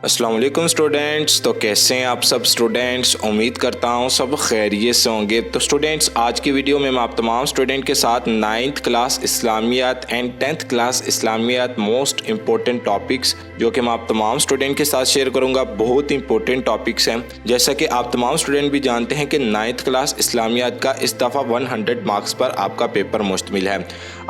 अस्सलाम वालेकुम स्टूडेंट्स। तो कैसे हैं आप सब स्टूडेंट्स? उम्मीद करता हूं सब खैरियत से होंगे। तो स्टूडेंट्स, आज की वीडियो में मैं आप तमाम स्टूडेंट के साथ 9th class Islamiyat and 10th class Islamiyat most important topics जो कि मैं आप तमाम स्टूडेंट के साथ शेयर करूंगा, बहुत इंपॉर्टेंट टॉपिक्स हैं। जैसा कि आप तमाम स्टूडेंट भी जानते हैं कि 9th क्लास इस्लामियात का इस दफ़ा 100 मार्क्स पर आपका पेपर मुश्तमिल है।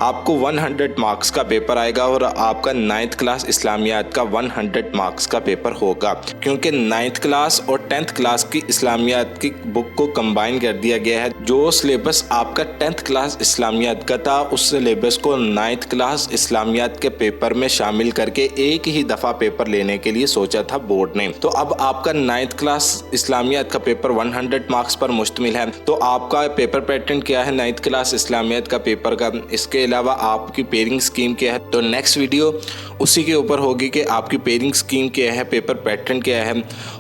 आपको 100 मार्क्स का पेपर आएगा और आपका 9th क्लास इस्लामियात का 100 मार्क्स का पेपर होगा, क्योंकि 9th क्लास और 10th क्लास की इस्लामियात की बुक को कंबाइन कर दिया गया है। जो सिलेबस आपका 10th क्लास इस्लामियात का था, उस सिलेबस को 9th क्लास इस्लामियात के पेपर में शामिल करके एक ही दफ़ा पेपर लेने के लिए सोचा था बोर्ड ने। तो अब आपका 9th क्लास इस्लामियात का पेपर 100 मार्क्स पर मुश्तमिल है। तो आपका पेपर पैटर्न क्या है 9th क्लास इस्लामियात का पेपर का, इसके अलावा आपकी पेयरिंग स्कीम क्या है, तो नेक्स्ट वीडियो उसी के ऊपर होगी कि आपकी पेयरिंग स्कीम क्या है, पेपर पैटर्न क्या है,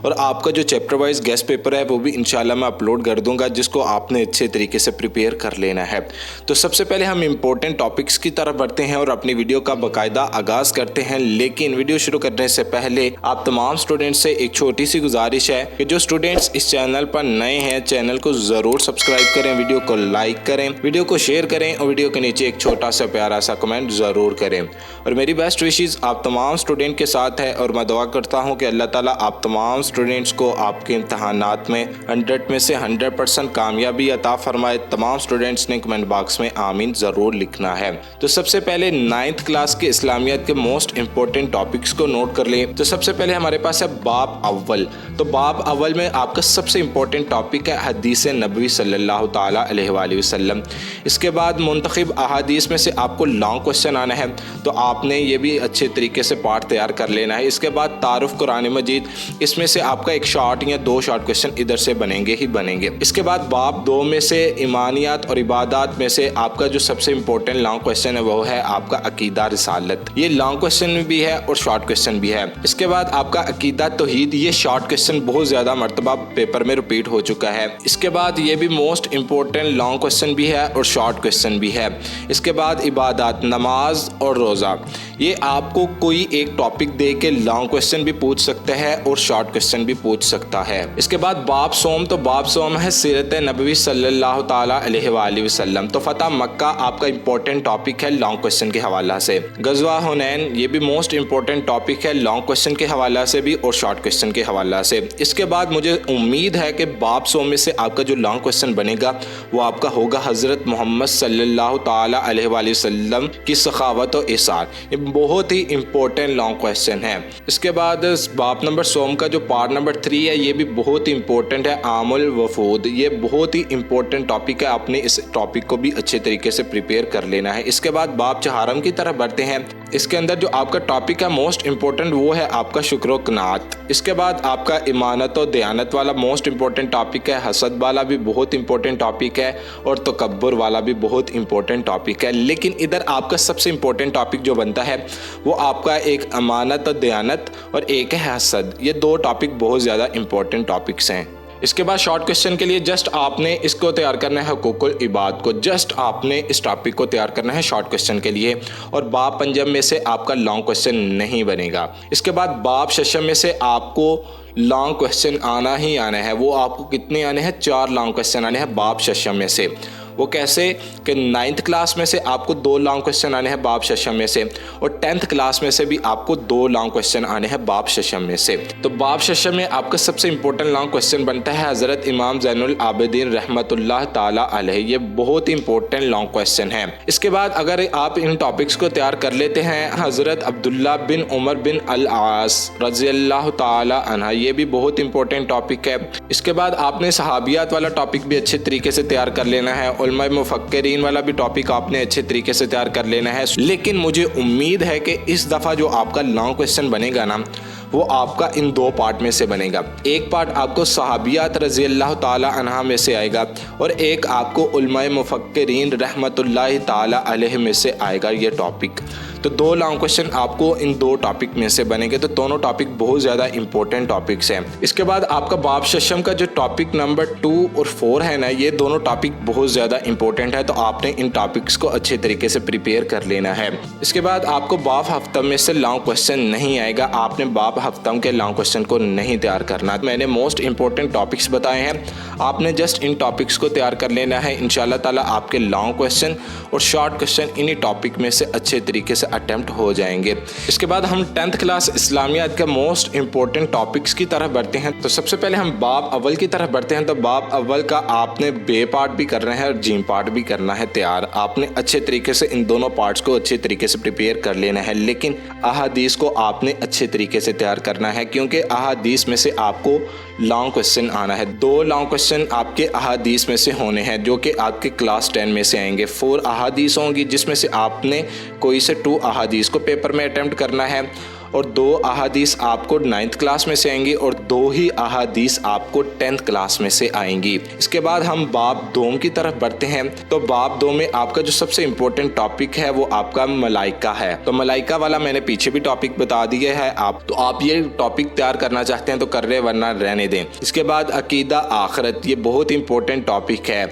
और आपका जो चैप्टर वाइज गेस्ट पेपर है वो भी इंशाल्लाह मैं अपलोड कर दूंगा, जिसको आपने अच्छे तरीके से प्रिपेयर कर लेना है। तो सबसे पहले हम इंपॉर्टेंट टॉपिक्स की तरफ बढ़ते हैं और अपनी वीडियो का बाकायदा आगाज़ करते हैं। लेकिन वीडियो शुरू करने से पहले आप तमाम स्टूडेंट्स से एक छोटी सी गुजारिश है कि जो स्टूडेंट्स इस चैनल पर नए हैं, चैनल को ज़रूर सब्सक्राइब करें, वीडियो को लाइक करें, वीडियो को शेयर करें और वीडियो के नीचे एक छोटा सा प्यारा सा कमेंट ज़रूर करें। और मेरी बेस्ट विशेज़ आप तमाम स्टूडेंट के साथ है और मैं दुआ करता हूँ कि अल्लाह ताला आप तमाम स्टूडेंट्स को आपके इम्तहानात में 100 में से 100% कामयाबी अता फरमाए। तमाम स्टूडेंट्स ने कमेंट बॉक्स में आमीन ज़रूर लिखना है। तो सबसे पहले 9th क्लास के इस्लामियात के मोस्ट इंपॉर्टेंट टॉपिक्स को नोट कर लें। तो सबसे पहले हमारे पास है बाब अव्वल। तो बाब अव्वल में आपका सबसे इंपॉर्टेंट टॉपिक है हदीस नबवी सल्लल्लाहु ताला अलैहि वसल्लम। इसके बाद मुंतखब अहादीस में से आपको लॉन्ग क्वेश्चन आना है, तो आपने ये भी अच्छे तरीके से पार्ट तैयार कर लेना है। इसके बाद तारुफ कुरान मजीद, इसमें से आपका एक शॉर्ट या 2 शॉर्ट क्वेश्चन इधर से बनेंगे ही बनेंगे। इसके बाद बाब 2 में से ईमानियात और इबादात में से आपका जो सबसे इंपॉर्टेंट लॉन्ग क्वेश्चन है वो है आपका अकीदा रिसालत। ये लॉन्ग क्वेश्चन भी है और शॉर्ट क्वेश्चन भी है। इसके बाद आपका अकीदा तौहीद, ये शॉर्ट क्वेश्चन बहुत ज़्यादा मरतबा पेपर में रिपीट हो चुका है। इसके बाद ये भी मोस्ट इंपॉर्टेंट लॉन्ग क्वेश्चन भी है और शॉर्ट क्वेश्चन भी है। इसके बाद इबादात, नमाज और रोज़ा, ये आपको कोई एक टॉपिक दे के लॉन्ग क्वेश्चन भी पूछ सकते हैं और शॉर्ट क्वेश्चन भी पूछ सकता है। इसके बाद बाब सोम, तो बाब सोम है सीरत नबवी सल्लल्लाहु ताला अलैहि वसल्लम। तो फतह मक्का आपका इंपॉर्टेंट टॉपिक है लॉन्ग क्वेश्चन के हवाला से। गज़वा हुनैन, ये भी मोस्ट इंपॉर्टेंट टॉपिक है लॉन्ग क्वेश्चन के हवाला से भी और शॉर्ट क्वेश्चन के हवाला से। इसके बाद मुझे उम्मीद है कि बाब सोम में से आपका जो लॉन्ग क्वेश्चन बनेगा वो आपका होगा हज़रत मोहम्मद सल्लल्लाहु ताला अलैहि वसल्लम की सखावत और इसार। ये बहुत ही इंपॉर्टेंट लॉन्ग क्वेश्चन है। इसके बाद बाब नंबर सोम का जो पार्ट नंबर 3 है ये भी बहुत ही इंपॉर्टेंट है, आमुल वफूद। ये बहुत ही इंपॉर्टेंट टॉपिक है, आपने इस टॉपिक को भी अच्छे तरीके से प्रिपेयर कर लेना है। इसके बाद बाब चहारम की तरफ बढ़ते हैं। इसके अंदर जो आपका टॉपिक है मोस्ट इंपॉर्टेंट वो है आपका शुक्र कनात। इसके बाद आपका इमानत और दयानत वाला मोस्ट इंपॉर्टेंट टॉपिक है। हसद वाला भी बहुत इंपॉर्टेंट टॉपिक है और तकब्बुर वाला भी बहुत इंपॉर्टेंट टॉपिक है। लेकिन इधर आपका सबसे इंपॉर्टेंट टॉपिक जो बनता है वो आपका एक अमानत और दयानत और एक है हसद। ये 2 टॉपिक बहुत ज़्यादा इंपॉर्टेंट टॉपिक्स हैं। इसके बाद शॉर्ट क्वेश्चन के लिए जस्ट आपने इसको तैयार करना है हुकूकुल इबाद को, जस्ट आपने इस टॉपिक को तैयार करना है शॉर्ट क्वेश्चन के लिए। और बाब पंजम में से आपका लॉन्ग क्वेश्चन नहीं बनेगा। इसके बाद बाब शशम में से आपको लॉन्ग क्वेश्चन आना ही आना है। वो आपको कितने आने हैं? 4 लॉन्ग क्वेश्चन आने हैं बाब शशम में से। वो कैसे कि 9th क्लास में से आपको 2 लॉन्ग क्वेश्चन आने हैं बाब शशम में से और 10th क्लास में से भी आपको 2 लॉन्ग क्वेश्चन आने हैं बाब शशम में से। तो बाब शशम में आपका सबसे इंपॉर्टेंट लॉन्ग क्वेश्चन बनता है हज़रत इमाम ज़ैनुल आबिदीन रहमतुल्लाह ताला अलैहि। ये बहुत ही इंपॉर्टेंट लॉन्ग क्वेश्चन है। इसके बाद अगर आप इन टॉपिक्स को तैयार कर लेते हैं, हज़रत अब्दुल्ला बिन उमर बिन अल आस रज़ियल्लाहु ताला अन्हा, ये भी बहुत इंपॉर्टेंट टॉपिक है। इसके बाद आपने सहाबियात वाला टॉपिक भी अच्छे तरीके से तैयार कर लेना है। उलमा मुफक्किरीन वाला भी टॉपिक आपने अच्छे तरीके से तैयार कर लेना है। लेकिन मुझे उम्मीद है कि इस दफ़ा जो आपका लॉन्ग क्वेश्चन बनेगा ना वो आपका इन 2 पार्ट में से बनेगा। एक पार्ट आपको सहाबियात रज़ी अल्लाह ताला अन्हा में से आएगा और एक आपको उलमा मुफक्किरीन रहमतुल्लाह ताला अलैहि में से आएगा ये टॉपिक। तो 2 लॉन्ग क्वेश्चन आपको इन 2 टॉपिक में से बनेंगे। तो दोनों टॉपिक बहुत ज़्यादा इंपॉर्टेंट टॉपिक्स हैं। इसके बाद आपका बाब शशम का जो टॉपिक नंबर 2 और 4 है ना, ये दोनों टॉपिक बहुत ज़्यादा इंपॉर्टेंट है। तो आपने इन टॉपिक्स को अच्छे तरीके से प्रिपेयर कर लेना है। इसके बाद आपको बाब हफ्ता में से लॉन्ग क्वेश्चन नहीं आएगा। आपने बाब हफ्तम के लॉन्ग क्वेश्चन को नहीं तैयार करना। मैंने मोस्ट इंपॉर्टेंट टॉपिक्स बताए हैं, आपने जस्ट इन टॉपिक्स को तैयार कर लेना है। इंशाल्लाह ताला आपके लॉन्ग क्वेश्चन और शॉर्ट क्वेश्चन इन्हीं टॉपिक में से अच्छे तरीके से अटेम्प्ट हो जाएंगे। इसके बाद हम 10th क्लास इस्लामियात के मोस्ट इंपॉर्टेंट टॉपिक्स की तरफ बढ़ते हैं। तो सबसे पहले हम बाब अव्वल की तरफ बढ़ते हैं। तो बाब अव्वल का आपने बे पार्ट भी करना है और जीम पार्ट भी करना है तैयार। आपने अच्छे तरीके से इन दोनों पार्ट्स को अच्छे तरीके से प्रिपेयर कर लेना है, लेकिन अहादीस को आपने अच्छे तरीके से तैयार करना है, क्योंकि अहादीस में से आपको लॉन्ग क्वेश्चन आना है। 2 लॉन्ग क्वेश्चन आपके अहादीस में से होने हैं जो कि आपके क्लास 10 में से आएंगे। 4 अहादीस होंगी जिसमें से आपने कोई से 2 अहादीस को पेपर में अटेम्प्ट करना है और 2 अहादीस आपको 9th क्लास में से आएंगी और 2 ही अहादीस आपको 10th क्लास में से आएंगी। इसके बाद हम बाब 2 की तरफ बढ़ते हैं। तो बाब 2 में आपका जो सबसे इम्पोर्टेंट टॉपिक है वो आपका मलाइका है। तो मलाइका वाला मैंने पीछे भी टॉपिक बता दिया है, आप ये टॉपिक तैयार करना चाहते हैं तो कर रहे, वरना रहने दें। इसके बाद अकीदा आखिरत, ये बहुत इंपॉर्टेंट टॉपिक है।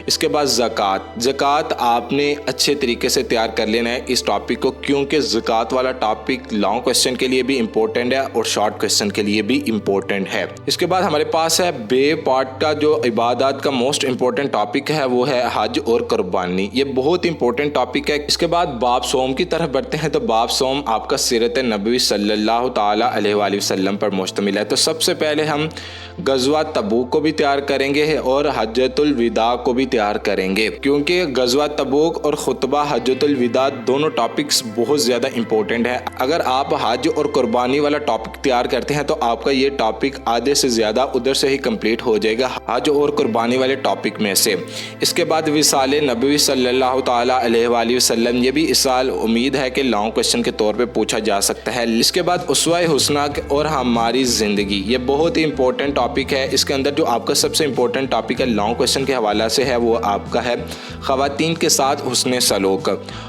इसके बाद ज़कात आपने अच्छे तरीके से तैयार कर लेना है इस टॉपिक को, क्योंकि ज़कात वाला टॉपिक लॉन्ग क्वेश्चन के लिए भी इम्पोर्टेंट है और शॉर्ट क्वेश्चन के लिए भी इम्पोर्टेंट है। इसके बाद हमारे पास है बे पार्ट का जो इबादत का मोस्ट इम्पोर्टेंट टॉपिक है वो है हज और कुर्बानी। ये बहुत इंपॉर्टेंट टॉपिक है। इसके बाद बाब सोम की तरफ बढ़ते हैं। तो बाब सोम आपका सीरत नबवी सल्लल्लाहु ताला अलैहि वसल्लम पर मुश्तमिल है। तो सबसे पहले हम गज़वा तबूक को भी तैयार करेंगे और हज्जतुल विदा को भी तैयार करेंगे, क्योंकि गज़वा तबूक और खुतबा हज्जतुल विदा दोनों टॉपिक्स बहुत ज़्यादा इंपॉर्टेंट है। अगर आप हज और कुर्बानी वाला टॉपिक तैयार करते हैं तो आपका ये टॉपिक आधे से ज़्यादा उधर से ही कंप्लीट हो जाएगा, हज और कुर्बानी वाले टॉपिक में से। इसके बाद विसाले नबवी सल्लल्लाहु ताला अलैहि वसल्लम, ये भी इस साल उम्मीद है कि लॉन्ग क्वेश्चन के तौर पे पूछा जा सकता है। इसके बाद उसवा हुस्ना और हमारी ज़िंदगी, ये बहुत ही इंपॉर्टेंट टॉपिक है। इसके अंदर जो आपका सबसे इंपॉर्टेंट टॉपिक है लॉन्ग क्वेश्चन के हवाला से है वो आपका है ख़वातीन के साथ हुस्न सलूक,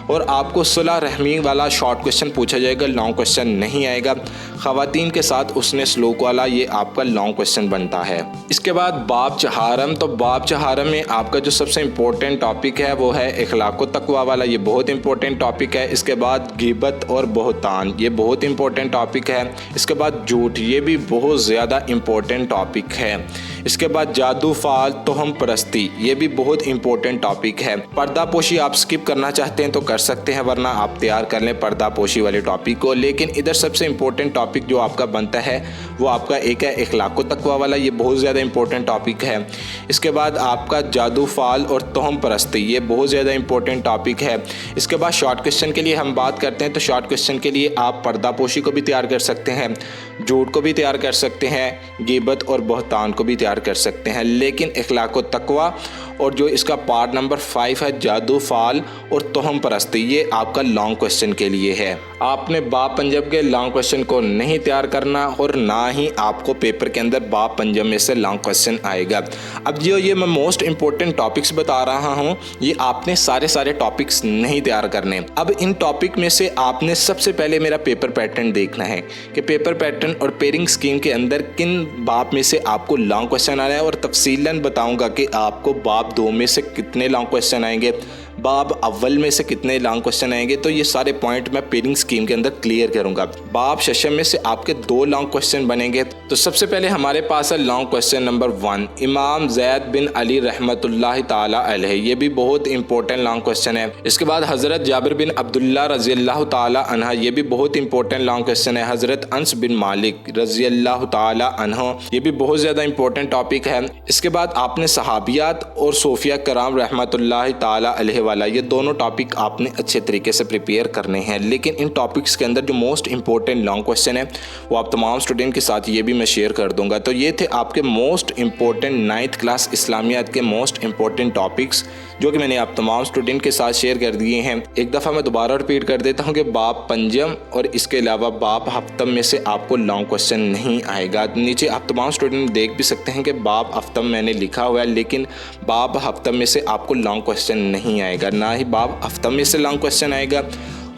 और आपको सुलह रहमी वाला शॉर्ट क्वेश्चन पूछा जाएगा, लॉन्ग क्वेश्चन नहीं आएगा। ख़वातीन के साथ हुस्न सलूक वाला ये आपका लॉन्ग क्वेश्चन बनता है। इसके बाद बाब चहारम, तो बाब चहारम में आपका जो सबसे इंपॉर्टेंट टॉपिक है वो है इखलाक व तकवा वाला, ये बहुत इंपॉर्टेंट टॉपिक है। इसके बाद गिबत और बहतान, ये बहुत इंपॉर्टेंट टॉपिक है। इसके बाद झूठ, ये भी बहुत ज़्यादा इंपॉर्टेंट टॉपिक है। इसके बाद जादू फाल तोहम परस्ती, ये भी बहुत इंपॉर्टेंट टॉपिक है। पर्दापोशी आप स्किप करना चाहते हैं तो कर सकते हैं, वरना आप तैयार कर लें पर्दापोशी वाले टॉपिक को। लेकिन इधर सबसे इंपॉर्टेंट टॉपिक जो आपका बनता है वो आपका एक है इखलाक व तकवा वाला, ये बहुत ज़्यादा इंपॉर्टेंट टॉपिक है। इसके बाद आपका जादू फाल और तोहम परस्ती, ये बहुत ज़्यादा इंपॉर्टेंट टॉपिक है। इसके बाद शॉर्ट क्वेश्चन के लिए हम बात करते हैं। तो शॉर्ट क्वेश्चन के लिए आप पर्दापोशी को भी तैयार कर सकते हैं, झूठ को भी तैयार कर सकते हैं, गिबत और बहतान को भी तैयार कर सकते हैं। लेकिन इखलाक व तकवा और जो इसका पार्ट नंबर 5 है जादू फाल और तोहम परस्ती, ये आपका लॉन्ग क्वेश्चन के लिए है। आपने बाब पंजब के लॉन्ग क्वेश्चन को नहीं तैयार करना और ना ही आपको पेपर के अंदर बाब पंजब में से लॉन्ग क्वेश्चन आएगा। अब जो ये मैं मोस्ट इंपॉर्टेंट टॉपिक्स बता रहा हूँ, ये आपने सारे टॉपिक्स नहीं तैयार करने। अब इन टॉपिक में से आपने सबसे पहले मेरा पेपर पैटर्न देखना है कि पेपर पैटर्न और पेयरिंग स्कीम के अंदर किन बाब में से आपको लॉन्ग क्वेश्चन आना है, और तफसीलन बताऊँगा कि आपको बाब 2 में से कितने लॉन्ग क्वेश्चन आएंगे, बाब अव्वल में से कितने लॉन्ग क्वेश्चन आएंगे। तो ये सारे पॉइंट मैं पेयरिंग स्कीम के अंदर क्लियर करूंगा। बाब शशम में से आपके 2 लॉन्ग क्वेश्चन बनेंगे। तो सबसे पहले हमारे पास है लॉन्ग क्वेश्चन नंबर 1, इमाम ज़ैद बिन अली रहमतुल्लाहि ताला अलैहि, ये भी बहुत इंपॉर्टेंट लॉन्ग क्वेश्चन है। इसके बाद हज़रत जाबिर बिन अब्दुल्ला रज़ियल्लाहु ताला अन्हा, ये भी बहुत इंपॉर्टेंट लॉन्ग क्वेश्चन है। हज़रत अनस बिन मालिक रज़ियल्लाहु ताला अन्हु, ये भी बहुत ज़्यादा इंपॉर्टेंट टॉपिक है। इसके बाद आपने सहाबियात और सोफिया कराम रहमतुल्लाहि ताला अलैहि वाला, ये दोनों टॉपिक आपने अच्छे तरीके से प्रिपेयर करने हैं। लेकिन इन टॉपिक्स के अंदर जो मोस्ट इंपॉर्टेंट लॉन्ग क्वेश्चन है वो आप तमाम स्टूडेंट के साथ ये भी मैं शेयर कर दूंगा। तो ये थे आपके मोस्ट इंपॉर्टेंट 9th क्लास इस्लामियात के मोस्ट इंपॉर्टेंट टॉपिक्स जो कि मैंने आप तमाम स्टूडेंट के साथ शेयर कर दिए हैं। एक दफ़ा मैं दोबारा रिपीट कर देता हूँ कि बाब पंजम और इसके अलावा बाब हफ्तम में से आपको लॉन्ग क्वेश्चन नहीं आएगा। नीचे आप तमाम स्टूडेंट देख भी सकते हैं कि बाब हफ्तम मैंने लिखा हुआ है, लेकिन बाब हफ्तम में से आपको लॉन्ग क्वेश्चन नहीं आएगा। ना ही बाब हफ्तम में से लॉन्ग क्वेश्चन आएगा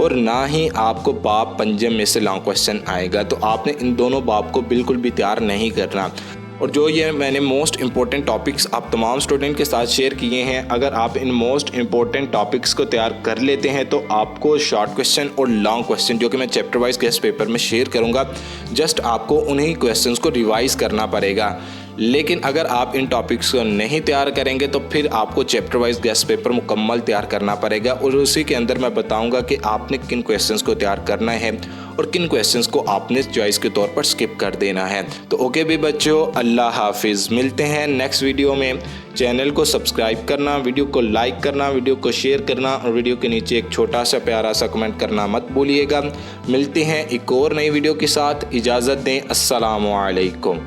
और ना ही आपको बाब पंजम में से लॉन्ग क्वेश्चन आएगा। तो आपने इन दोनों बाब को बिल्कुल भी तैयार नहीं करना। और जो ये मैंने मोस्ट इंपॉर्टेंट टॉपिक्स आप तमाम स्टूडेंट के साथ शेयर किए हैं, अगर आप इन मोस्ट इंपॉर्टेंट टॉपिक्स को तैयार कर लेते हैं तो आपको शॉर्ट क्वेश्चन और लॉन्ग क्वेश्चन जो कि मैं चैप्टर वाइज गेस्ट पेपर में शेयर करूंगा, जस्ट आपको उन्हीं क्वेश्चंस को रिवाइज करना पड़ेगा। लेकिन अगर आप इन टॉपिक्स को नहीं तैयार करेंगे तो फिर आपको चैप्टर वाइज गेस्ट पेपर मुकम्मल तैयार करना पड़ेगा और उसी के अंदर मैं बताऊंगा कि आपने किन क्वेश्चंस को तैयार करना है और किन क्वेश्चंस को आपने चॉइस के तौर पर स्किप कर देना है। तो ओके भी बच्चों, अल्लाह हाफिज़। मिलते हैं नेक्स्ट वीडियो में। चैनल को सब्सक्राइब करना, वीडियो को लाइक करना, वीडियो को शेयर करना और वीडियो के नीचे एक छोटा सा प्यारा सा कमेंट करना मत भूलिएगा। मिलते हैं एक और नई वीडियो के साथ। इजाज़त दें। अस्सलामु अलैकुम।